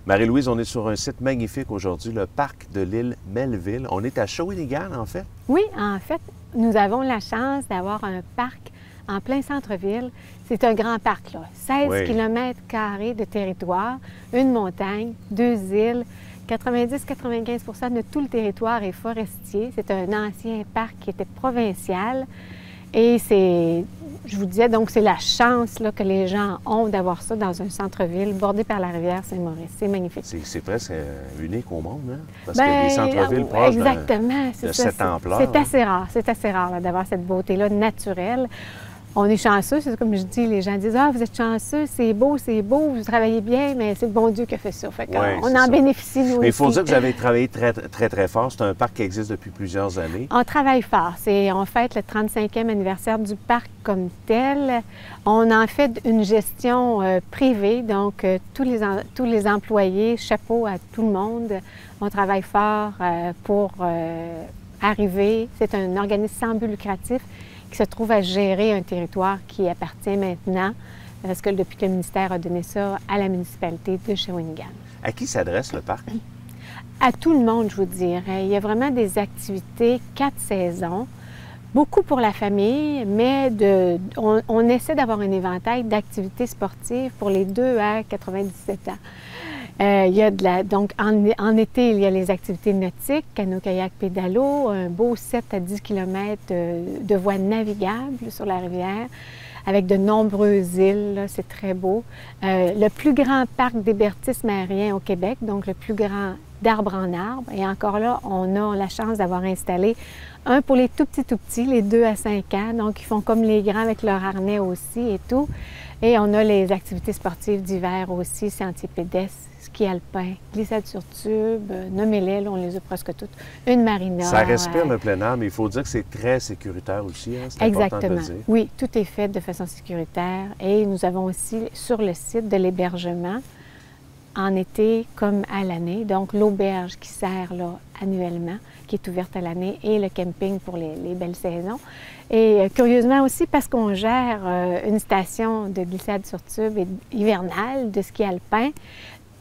Marie-Louise, on est sur un site magnifique aujourd'hui, le parc de l'île Melville. On est à Shawinigan, en fait? Oui, en fait, nous avons la chance d'avoir un parc en plein centre-ville. C'est un grand parc, là. 16 km² de territoire, une montagne, 2 îles. 90-95 de tout le territoire est forestier. C'est un ancien parc qui était provincial. Et je vous disais, donc c'est la chance là, que les gens ont d'avoir ça dans un centre-ville bordé par la rivière Saint-Maurice. C'est magnifique. C'est presque unique au monde, hein? Parce que les centres-villes proches de cette ampleur. C'est assez rare d'avoir cette beauté-là naturelle. On est chanceux, c'est comme je dis, les gens disent « Ah, vous êtes chanceux, c'est beau, vous travaillez bien, mais c'est le bon Dieu qui a fait ça. » Fait qu'on en bénéficie, nous aussi. Mais il faut dire que vous avez travaillé très fort. C'est un parc qui existe depuis plusieurs années. On travaille fort. On fête le 35e anniversaire du parc comme tel. On en fait une gestion privée, donc tous les employés, chapeau à tout le monde. On travaille fort pour arriver. C'est un organisme sans but lucratif qui se trouve à gérer un territoire qui appartient maintenant, parce que depuis que le ministère a donné ça à la municipalité de Shawinigan. À qui s'adresse le parc? À tout le monde, je vous dirais. Il y a vraiment des activités 4 saisons, beaucoup pour la famille, mais on essaie d'avoir un éventail d'activités sportives pour les 2 à 97 ans. Il y a donc en été, il y a les activités nautiques, canot, kayak, pédalo, un beau 7 à 10 km de voies navigables sur la rivière, avec de nombreuses îles, c'est très beau. Le plus grand parc d'hébertisme aérien au Québec, donc le plus grand d'arbre en arbre. Et encore là, on a la chance d'avoir installé un pour les tout petits, les 2 à 5 ans, donc ils font comme les grands avec leur harnais aussi et tout. Et on a les activités sportives d'hiver aussi, sentiers pédestres, ski alpin, glissade sur tube, nommez-les, on les a presque toutes, une marina. Ça respire le plein air, mais il faut dire que c'est très sécuritaire aussi, hein? C'est important de le dire. Oui, tout est fait de façon sécuritaire. Et nous avons aussi sur le site de l'hébergement, en été comme à l'année, donc l'auberge qui sert là, annuellement, qui est ouverte à l'année, et le camping pour les belles saisons. Et curieusement aussi, parce qu'on gère une station de glissade sur tube hivernale, de ski alpin,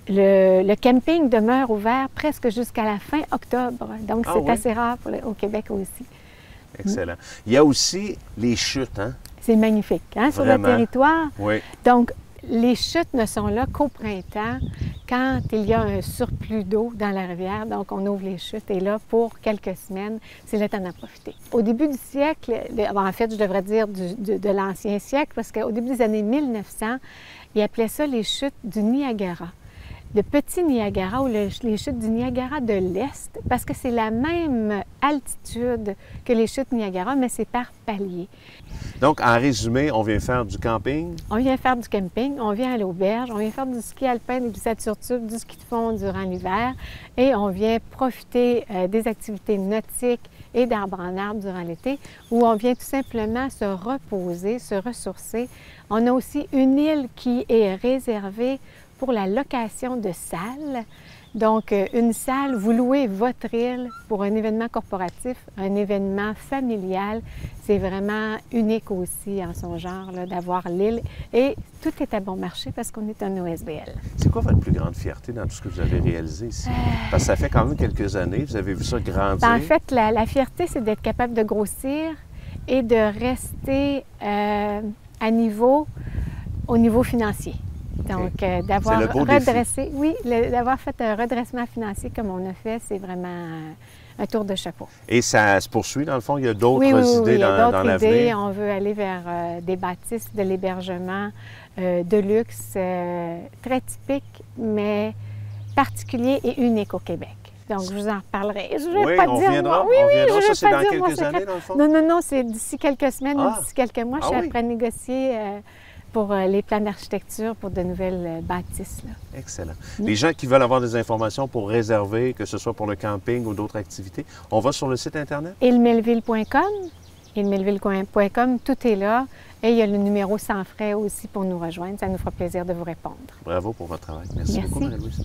le camping demeure ouvert presque jusqu'à la fin octobre. Donc, c'est assez rare au Québec aussi. Excellent. Il y a aussi les chutes, hein? C'est magnifique, hein, sur le territoire. Oui. Donc, les chutes ne sont là qu'au printemps, quand il y a un surplus d'eau dans la rivière. Donc, on ouvre les chutes et là, pour quelques semaines, c'est le temps d'en profiter. Au début du siècle, en fait, je devrais dire de l'ancien siècle, parce qu'au début des années 1900, ils appelaient ça les chutes du Niagara. Le petit Niagara ou les chutes du Niagara de l'Est, parce que c'est la même altitude que les chutes Niagara, mais c'est par palier. Donc, en résumé, on vient faire du camping? On vient faire du camping, on vient à l'auberge, on vient faire du ski alpin, des glissades sur tube, du ski de fond durant l'hiver et on vient profiter des activités nautiques et d'arbre en arbre durant l'été, où on vient tout simplement se reposer, se ressourcer. On a aussi une île qui est réservée pour la location de salles. Donc, une salle, vous louez votre île pour un événement corporatif, un événement familial. C'est vraiment unique aussi en son genre d'avoir l'île. Et tout est à bon marché parce qu'on est un OSBL. C'est quoi votre plus grande fierté dans tout ce que vous avez réalisé ici? Parce que ça fait quand même quelques années, vous avez vu ça grandir. En fait, la fierté, c'est d'être capable de grossir et de rester au niveau financier. Donc, d'avoir redressé, d'avoir fait un redressement financier comme on a fait, c'est vraiment un tour de chapeau. Et ça se poursuit, dans le fond? Il y a d'autres idées dans l'avenir? On veut aller vers des bâtisses de l'hébergement de luxe, très typiques, mais particuliers et uniques au Québec. Donc, je vous en reparlerai. Je ne vais pas dire... Viendra. Ça, c'est dans quelques années, dans le fond? Non, c'est d'ici quelques semaines ou d'ici quelques mois. Je suis après négocier pour les plans d'architecture pour de nouvelles bâtisses. Là. Excellent. Les gens qui veulent avoir des informations pour réserver, que ce soit pour le camping ou d'autres activités, on va sur le site Internet? ilmelville.com. ilmelville.com, tout est là. Et il y a le numéro sans frais aussi pour nous rejoindre. Ça nous fera plaisir de vous répondre. Bravo pour votre travail. Merci beaucoup, Marie-Louise.